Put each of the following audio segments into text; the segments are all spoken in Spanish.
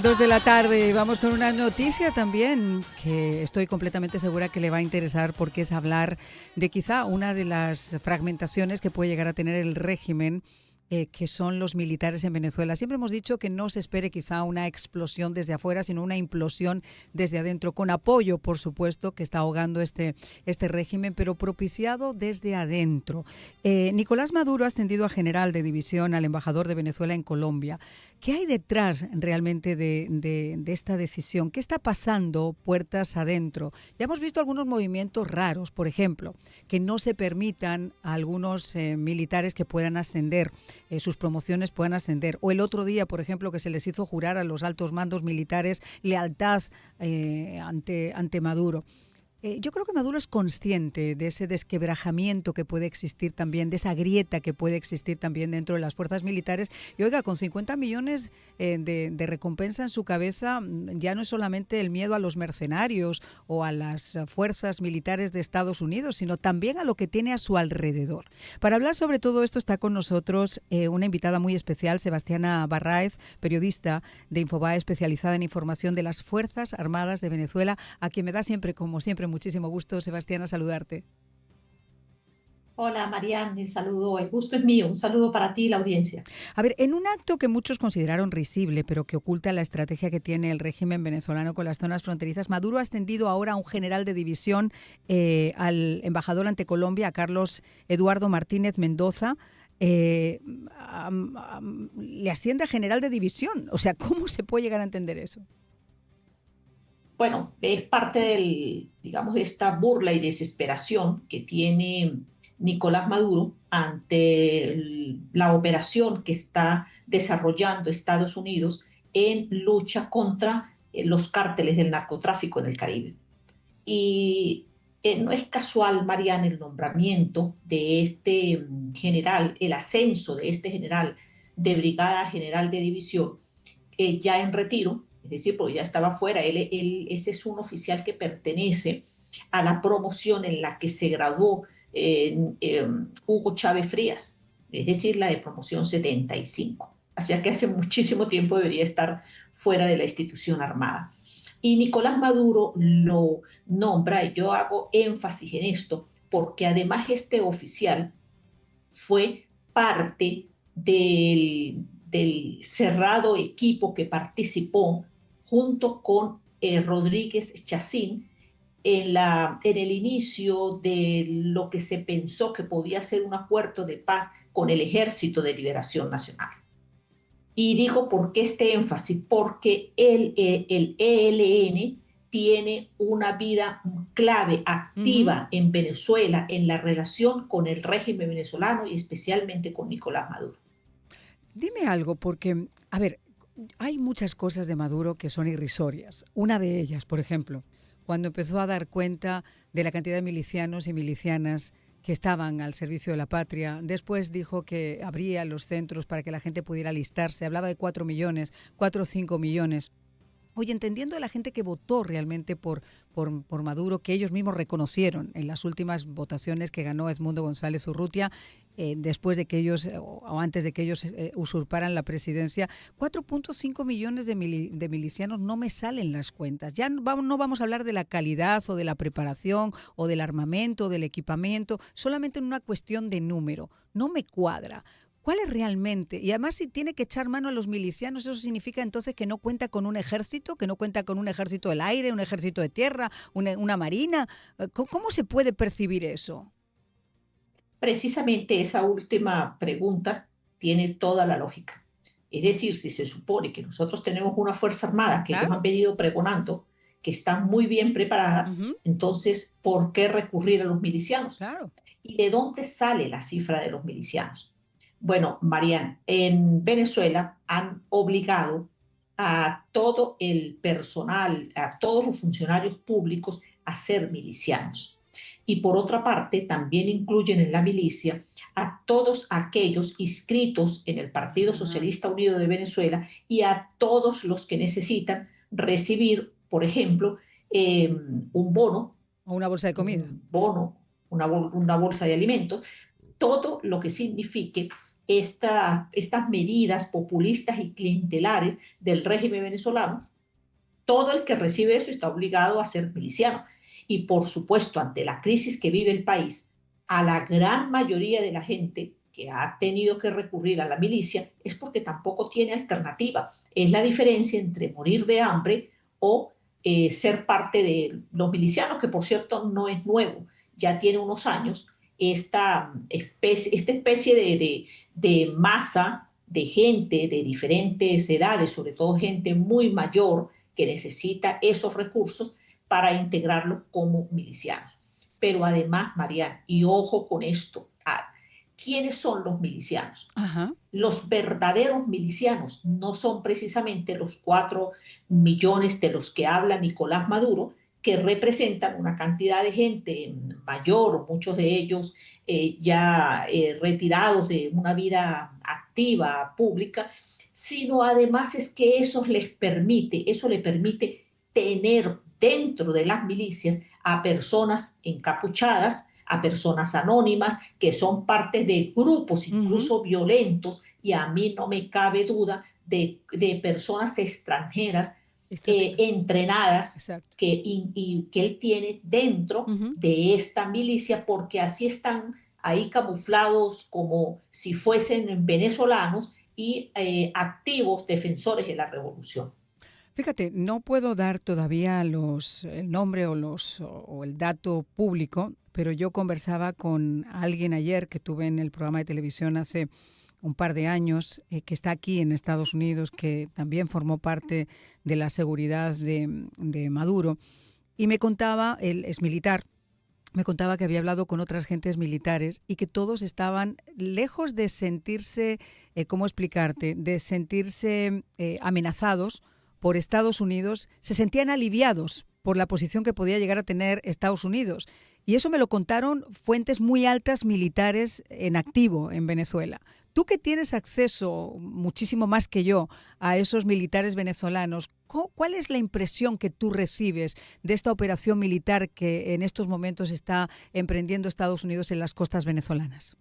2 de la tarde, vamos con una noticia también que estoy completamente segura que le va a interesar, porque es hablar de quizá una de las fragmentaciones que puede llegar a tener el régimen, que son los militares en Venezuela. Siempre hemos dicho que no se espere quizá una explosión desde afuera, sino una implosión desde adentro, con apoyo, por supuesto, que está ahogando este régimen, pero propiciado desde adentro. Nicolás Maduro ha ascendido a general de división, al embajador de Venezuela en Colombia. ¿Qué hay detrás realmente de esta decisión? ¿Qué está pasando puertas adentro? Ya hemos visto algunos movimientos raros, por ejemplo, que no se permitan a algunos militares que puedan ascender, sus promociones puedan ascender. O el otro día, por ejemplo, que se les hizo jurar a los altos mandos militares lealtad ante Maduro. Yo creo que Maduro es consciente de ese desquebrajamiento que puede existir también, de esa grieta que puede existir también dentro de las fuerzas militares. Y oiga, con 50 millones de recompensa en su cabeza, ya no es solamente el miedo a los mercenarios o a las fuerzas militares de Estados Unidos, sino también a lo que tiene a su alrededor. Para hablar sobre todo esto está con nosotros una invitada muy especial, Sebastiana Barráez, periodista de Infobae, especializada en información de las Fuerzas Armadas de Venezuela, a quien me da siempre, como siempre, muchísimo gusto, Sebastiana, saludarte. Hola, Marianne, el gusto es mío. Un saludo para ti y la audiencia. A ver, en un acto que muchos consideraron risible, pero que oculta la estrategia que tiene el régimen venezolano con las zonas fronterizas, Maduro ha ascendido ahora a un general de división, al embajador ante Colombia, a Carlos Eduardo Martínez Mendoza. Le asciende a general de división. O sea, ¿cómo se puede llegar a entender eso? Bueno, es parte digamos, de esta burla y desesperación que tiene Nicolás Maduro ante la operación que está desarrollando Estados Unidos en lucha contra los cárteles del narcotráfico en el Caribe. Y no es casual, Mariana, el nombramiento de este general, el ascenso de este general de brigada general de división, ya en retiro, es decir, porque ya estaba fuera. Ese es un oficial que pertenece a la promoción en la que se graduó Hugo Chávez Frías, es decir, la de promoción 75. Así que hace muchísimo tiempo debería estar fuera de la institución armada. Y Nicolás Maduro lo nombra, y yo hago énfasis en esto, porque además este oficial fue parte del cerrado equipo que participó junto con Rodríguez Chacín en el inicio de lo que se pensó que podía ser un acuerdo de paz con el Ejército de Liberación Nacional. Y digo, ¿por qué este énfasis? Porque el ELN tiene una vida clave, Ujú. activa en Venezuela, en la relación con el régimen venezolano y especialmente con Nicolás Maduro. Dime algo, porque, a ver, hay muchas cosas de Maduro que son irrisorias. Una de ellas, por ejemplo, cuando empezó a dar cuenta de la cantidad de milicianos y milicianas que estaban al servicio de la patria. Después dijo que abría los centros para que la gente pudiera alistarse. Hablaba de 4 millones, 4 o 5 millones. Oye, entendiendo a la gente que votó realmente por Maduro, que ellos mismos reconocieron en las últimas votaciones que ganó Edmundo González Urrutia, después de que ellos, o antes de que ellos usurparan la presidencia, 4.5 millones de milicianos no me salen las cuentas. Ya no vamos a hablar de la calidad o de la preparación o del armamento o del equipamiento, solamente en una cuestión de número. No me cuadra. ¿Cuál es realmente? Y además, si tiene que echar mano a los milicianos, ¿eso significa entonces que no cuenta con un ejército, que no cuenta con un ejército del aire, un ejército de tierra, una marina? ¿Cómo se puede percibir eso? Precisamente esa última pregunta tiene toda la lógica. Es decir, si se supone que nosotros tenemos una Fuerza Armada que ellos han Claro, venido pregonando, que está muy bien preparada, ujú, entonces, ¿por qué recurrir a los milicianos? claro. ¿Y de dónde sale la cifra de los milicianos? Bueno, Marian, en Venezuela han obligado a todo el personal, a todos los funcionarios públicos a ser milicianos. Y por otra parte, también incluyen en la milicia a todos aquellos inscritos en el Partido Ah, Socialista Unido de Venezuela y a todos los que necesitan recibir, por ejemplo, un bono, o una bolsa de comida. un bono, una bolsa de alimentos, todo lo que signifique estas medidas populistas y clientelares del régimen venezolano, todo el que recibe eso está obligado a ser miliciano. Y por supuesto, ante la crisis que vive el país, a la gran mayoría de la gente que ha tenido que recurrir a la milicia es porque tampoco tiene alternativa. Es la diferencia entre morir de hambre o ser parte de los milicianos, que por cierto no es nuevo, ya tiene unos años, esta especie de masa de gente de diferentes edades, sobre todo gente muy mayor que necesita esos recursos para integrarlos como milicianos. Pero además, Mariana, y ojo con esto, ¿quiénes son los milicianos? Ajá. Los verdaderos milicianos no son precisamente los 4 millones de los que habla Nicolás Maduro, que representan una cantidad de gente mayor, muchos de ellos ya retirados de una vida activa, pública, sino además es que eso le permite tener dentro de las milicias a personas encapuchadas, a personas anónimas que son parte de grupos Ujú. incluso violentos, y a mí no me cabe duda de personas extranjeras Esto te iba- entrenadas Exacto. y que él tiene dentro Ujú. de esta milicia, porque así están ahí camuflados como si fuesen venezolanos y activos defensores de la revolución. Fíjate, no puedo dar todavía el nombre o el dato público, pero yo conversaba con alguien ayer que tuve en el programa de televisión hace un par de años, que está aquí en Estados Unidos, que también formó parte de la seguridad de Maduro, y me contaba, él es militar, me contaba que había hablado con otras gentes militares y que todos estaban lejos de sentirse, ¿cómo explicarte?, de sentirse amenazados por Estados Unidos, se sentían aliviados por la posición que podía llegar a tener Estados Unidos. Y eso me lo contaron fuentes muy altas militares en activo en Venezuela. Tú que tienes acceso muchísimo más que yo a esos militares venezolanos, ¿cuál es la impresión que tú recibes de esta operación militar que en estos momentos está emprendiendo Estados Unidos en las costas venezolanas?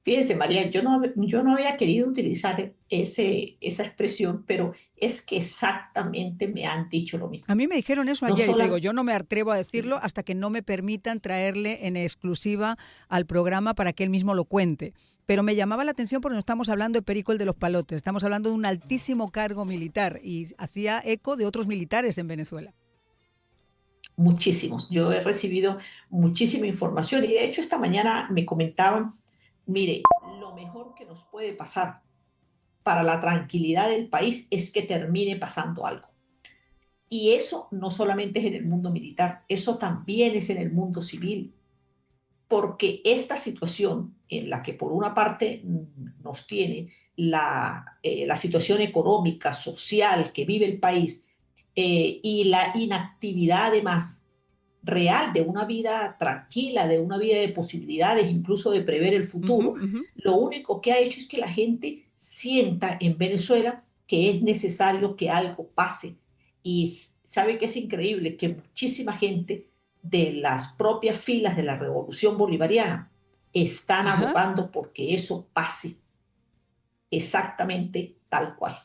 Fíjense, María, yo no había querido utilizar esa expresión, pero es que exactamente me han dicho lo mismo. A mí me dijeron eso No ayer y te digo, solo, yo no me atrevo a decirlo hasta que no me permitan traerle en exclusiva al programa para que él mismo lo cuente. Pero me llamaba la atención porque no estamos hablando de Perico el de los Palotes, estamos hablando de un altísimo cargo militar y hacía eco de otros militares en Venezuela. muchísimos. Yo he recibido muchísima información y de hecho esta mañana me comentaban, mire, lo mejor que nos puede pasar para la tranquilidad del país es que termine pasando algo. Y eso no solamente es en el mundo militar, eso también es en el mundo civil, porque esta situación en la que por una parte nos tiene la situación económica, social que vive el país, y la inactividad además real de una vida tranquila, de una vida de posibilidades, incluso de prever el Ujú, futuro, ujú. lo único que ha hecho es que la gente sienta en Venezuela que es necesario que algo pase. Y sabe que es increíble que muchísima gente de las propias filas de la revolución bolivariana están Ajá. abogando porque eso pase exactamente tal cual.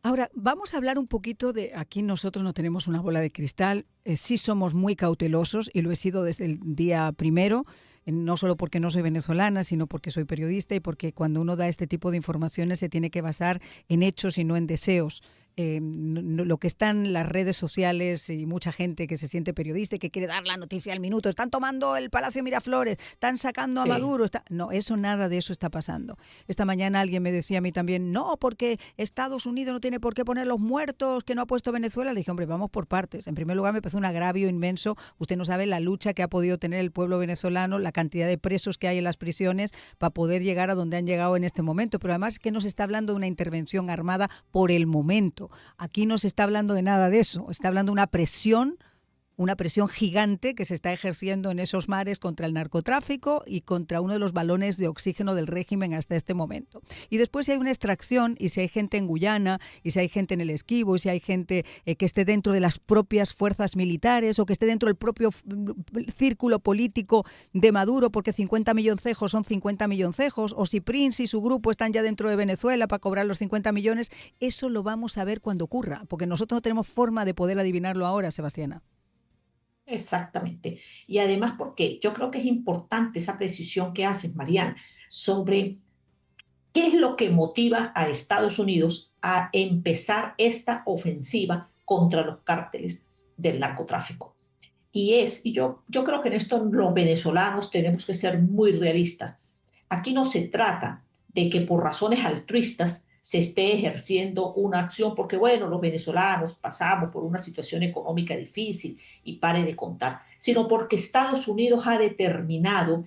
Ahora, vamos a hablar un poquito de, aquí nosotros no tenemos una bola de cristal, sí somos muy cautelosos y lo he sido desde el día primero, no solo porque no soy venezolana, sino porque soy periodista y porque cuando uno da este tipo de informaciones se tiene que basar en hechos y no en deseos. Lo que están en las redes sociales y mucha gente que se siente periodista y que quiere dar la noticia al minuto, están tomando el Palacio Miraflores, están sacando a Sí. Maduro, no, eso nada de eso está pasando. Esta mañana alguien me decía a mí también, no, porque Estados Unidos no tiene por qué poner los muertos que no ha puesto Venezuela. Le dije, hombre, vamos por partes. En primer lugar, me parece un agravio inmenso. Usted no sabe la lucha que ha podido tener el pueblo venezolano, la cantidad de presos que hay en las prisiones para poder llegar a donde han llegado en este momento. Pero además que no se está hablando de una intervención armada por el momento. Aquí no se está hablando de nada de eso. Está hablando de una presión una presión gigante que se está ejerciendo en esos mares contra el narcotráfico y contra uno de los balones de oxígeno del régimen hasta este momento. Y después si hay una extracción y si hay gente en Guyana y si hay gente en el Esquivo y si hay gente que esté dentro de las propias fuerzas militares o que esté dentro del propio círculo político de Maduro, porque 50 milloncejos son 50 milloncejos, o si Prince y su grupo están ya dentro de Venezuela para cobrar los 50 millones, eso lo vamos a ver cuando ocurra, porque nosotros no tenemos forma de poder adivinarlo ahora, Sebastiana. Exactamente. Y además porque yo creo que es importante esa precisión que haces, Mariana, sobre qué es lo que motiva a Estados Unidos a empezar esta ofensiva contra los cárteles del narcotráfico. Y yo creo que en esto los venezolanos tenemos que ser muy realistas. Aquí no se trata de que por razones altruistas se esté ejerciendo una acción, porque bueno, los venezolanos pasamos por una situación económica difícil y pare de contar, sino porque Estados Unidos ha determinado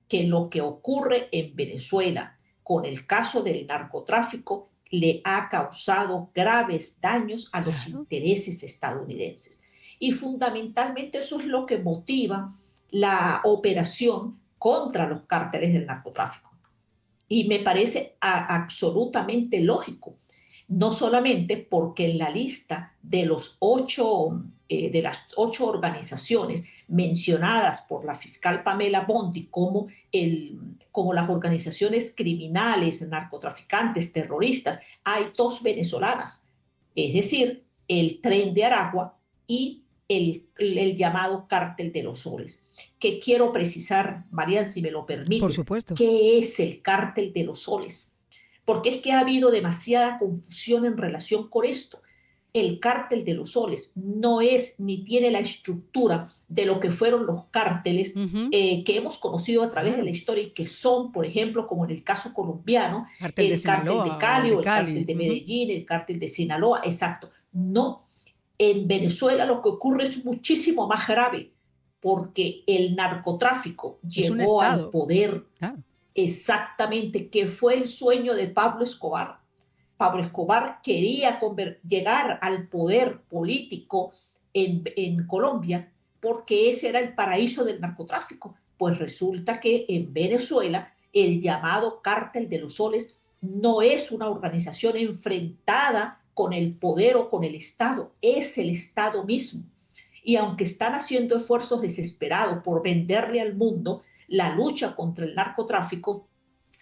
que lo que ocurre en Venezuela con el caso del narcotráfico le ha causado graves daños a los Claro. intereses estadounidenses. Y fundamentalmente eso es lo que motiva la operación contra los cárteles del narcotráfico. Y me parece absolutamente lógico, no solamente porque en la lista de de las 8 organizaciones mencionadas por la fiscal Pamela Bondi como las organizaciones criminales, narcotraficantes, terroristas, hay 2 venezolanas, es decir, el Tren de Aragua y el llamado Cártel de los Soles. Que quiero precisar, Marian, si me lo Por permites, supuesto. ¿qué es el Cártel de los Soles? Porque es que ha habido demasiada confusión en relación con esto. El Cártel de los Soles no es ni tiene la estructura de lo que fueron los cárteles Ujú. que hemos conocido a través de la Claro. historia y que son, por ejemplo, como en el caso colombiano, Cartel de el Cártel de Sinaloa o el Cali de o el Cártel Cali. de Ujú. Medellín, el Cártel de Sinaloa, exacto. No, en Venezuela lo que ocurre es muchísimo más grave, porque el narcotráfico Es un llegó al estado. poder Claro. exactamente, que fue el sueño de Pablo Escobar. Pablo Escobar quería llegar al poder político en Colombia porque ese era el paraíso del narcotráfico. Pues resulta que en Venezuela el llamado Cártel de los Soles no es una organización enfrentada con el poder o con el Estado, es el Estado mismo. Y aunque están haciendo esfuerzos desesperados por venderle al mundo la lucha contra el narcotráfico,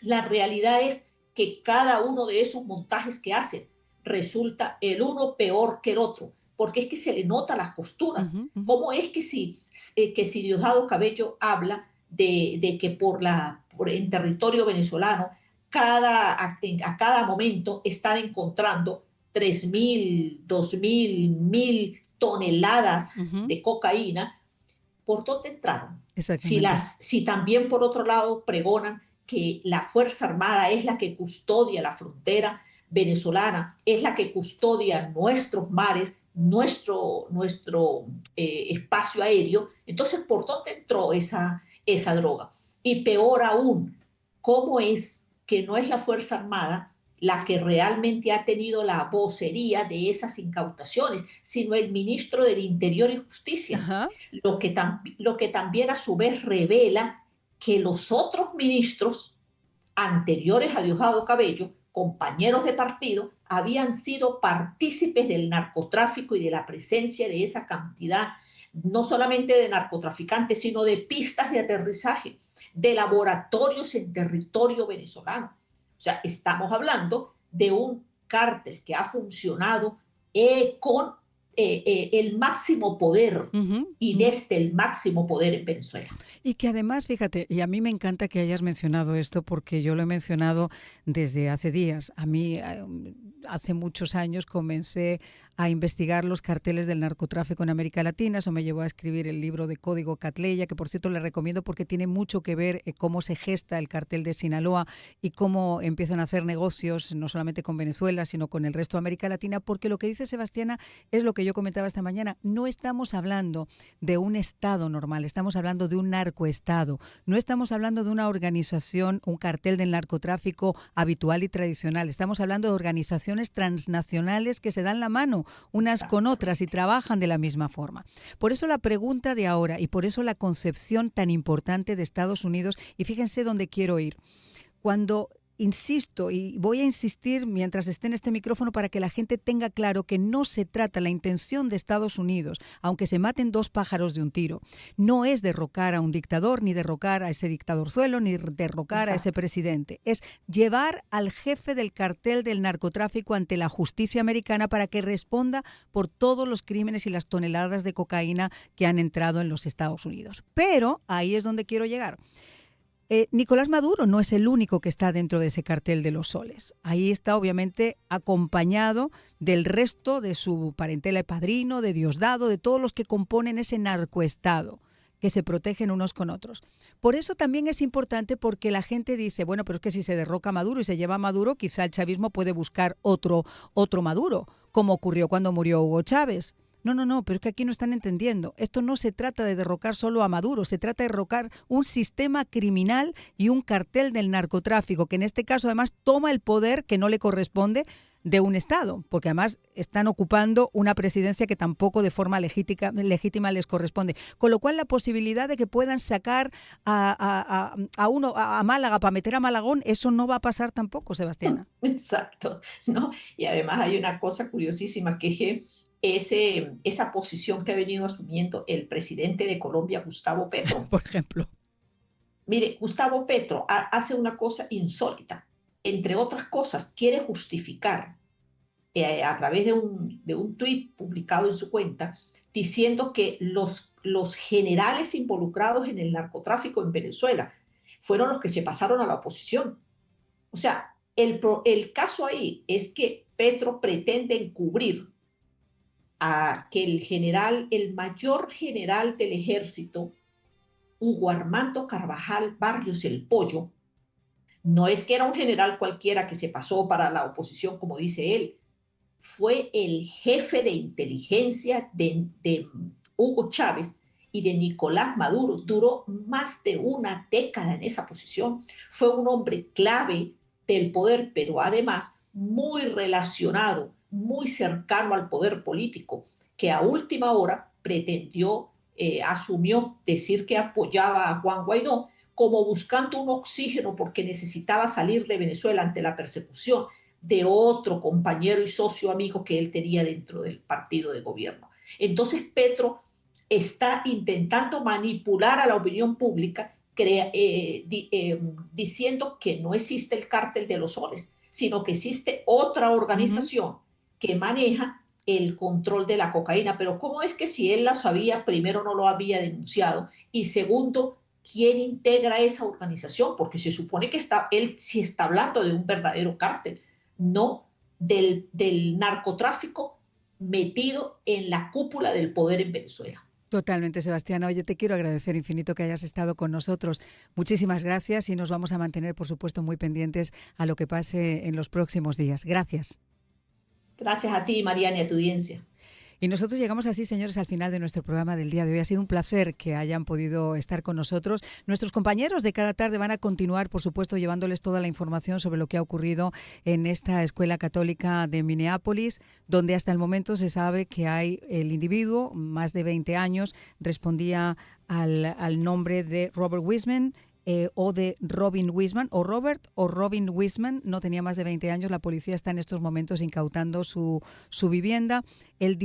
la realidad es que cada uno de esos montajes que hacen resulta el uno peor que el otro, porque es que se le nota las costuras. Ujú, ujú. ¿Cómo es que si Diosdado Cabello habla de que en territorio venezolano a cada momento están encontrando 3.000, 2.000, 1.000 toneladas Ujú. de cocaína? ¿Por dónde entraron? Exactamente. Si también por otro lado pregonan que la Fuerza Armada es la que custodia la frontera venezolana, es la que custodia nuestros mares, nuestro espacio aéreo, entonces ¿por dónde entró esa droga? Y peor aún, ¿cómo es que no es la Fuerza Armada la que realmente ha tenido la vocería de esas incautaciones, sino el ministro del Interior y Justicia? Ajá. Lo que también a su vez revela que los otros ministros anteriores a Diosdado Cabello, compañeros de partido, habían sido partícipes del narcotráfico y de la presencia de esa cantidad, no solamente de narcotraficantes, sino de pistas de aterrizaje, de laboratorios en territorio venezolano. O sea, estamos hablando de un cártel que ha funcionado con el máximo poder Ujú, y ujú. desde el máximo poder en Venezuela. Y que además, fíjate, y a mí me encanta que hayas mencionado esto porque yo lo he mencionado desde hace días. A mí hace muchos años comencé a investigar los carteles del narcotráfico en América Latina. Eso me llevó a escribir el libro de Código Catleya, que por cierto le recomiendo porque tiene mucho que ver cómo se gesta el cartel de Sinaloa y cómo empiezan a hacer negocios no solamente con Venezuela, sino con el resto de América Latina, porque lo que dice Sebastiana es lo que yo comentaba esta mañana. No estamos hablando de un Estado normal, estamos hablando de un narcoestado. No estamos hablando de una organización, un cartel del narcotráfico habitual y tradicional. Estamos hablando de organizaciones transnacionales que se dan la mano unas con otras y Exactamente. trabajan de la misma forma. Por eso la pregunta de ahora y por eso la concepción tan importante de Estados Unidos, y fíjense dónde quiero ir. Cuando insisto, y voy a insistir mientras esté en este micrófono para que la gente tenga claro que no se trata, la intención de Estados Unidos, aunque se maten dos pájaros de un tiro, no es derrocar a un dictador, ni derrocar a ese dictadorzuelo, ni derrocar a ese Exacto. presidente. Es llevar al jefe del cartel del narcotráfico ante la justicia americana para que responda por todos los crímenes y las toneladas de cocaína que han entrado en los Estados Unidos. Pero ahí es donde quiero llegar. Nicolás Maduro no es el único que está dentro de ese cartel de los soles. Ahí está obviamente acompañado del resto de su parentela y padrino, de Diosdado, de todos los que componen ese narcoestado que se protegen unos con otros. Por eso también es importante porque la gente dice, bueno, pero es que si se derroca a Maduro y se lleva a Maduro, quizá el chavismo puede buscar otro Maduro, como ocurrió cuando murió Hugo Chávez. No, pero es que aquí no están entendiendo. Esto no se trata de derrocar solo a Maduro, se trata de derrocar un sistema criminal y un cartel del narcotráfico, que en este caso además toma el poder que no le corresponde de un Estado, porque además están ocupando una presidencia que tampoco de forma legítima les corresponde. Con lo cual la posibilidad de que puedan sacar a Málaga para meter a Malagón, eso no va a pasar tampoco, Sebastiana. Exacto, ¿no? Y además hay una cosa curiosísima que es que esa posición que ha venido asumiendo el presidente de Colombia, Gustavo Petro. Por ejemplo. Mire, Gustavo Petro hace una cosa insólita. Entre otras cosas, quiere justificar a través de un tuit publicado en su cuenta, diciendo que los generales involucrados en el narcotráfico en Venezuela fueron los que se pasaron a la oposición. O sea, el caso ahí es que Petro pretende encubrir a que el mayor general del ejército, Hugo Armando Carvajal Barrios el Pollo, no es que era un general cualquiera que se pasó para la oposición, como dice él, fue el jefe de inteligencia de Hugo Chávez y de Nicolás Maduro. Duró más de una década en esa posición. Fue un hombre clave del poder, pero además muy relacionado, muy cercano al poder político, que a última hora pretendió, asumió decir que apoyaba a Juan Guaidó como buscando un oxígeno porque necesitaba salir de Venezuela ante la persecución de otro compañero y socio amigo que él tenía dentro del partido de gobierno. Entonces Petro está intentando manipular a la opinión pública diciendo que no existe el cártel de los soles, sino que existe otra Ujú. organización que maneja el control de la cocaína. Pero ¿cómo es que si él la sabía, primero no lo había denunciado? Y segundo, ¿quién integra esa organización? Porque se supone que él sí está hablando de un verdadero cártel, no del narcotráfico metido en la cúpula del poder en Venezuela. Totalmente, Sebastiana. Oye, te quiero agradecer infinito que hayas estado con nosotros. Muchísimas gracias y nos vamos a mantener, por supuesto, muy pendientes a lo que pase en los próximos días. Gracias. Gracias a ti, Mariana, y a tu audiencia. Y nosotros llegamos así, señores, al final de nuestro programa del día de hoy. Ha sido un placer que hayan podido estar con nosotros. Nuestros compañeros de cada tarde van a continuar, por supuesto, llevándoles toda la información sobre lo que ha ocurrido en esta escuela católica de Minneapolis, donde hasta el momento se sabe que hay el individuo, más de 20 años, respondía al nombre de Robert Wiseman, o de Robin Wiseman, o Robert o Robin Wiseman, no tenía más de 20 años. La policía está en estos momentos incautando su vivienda. El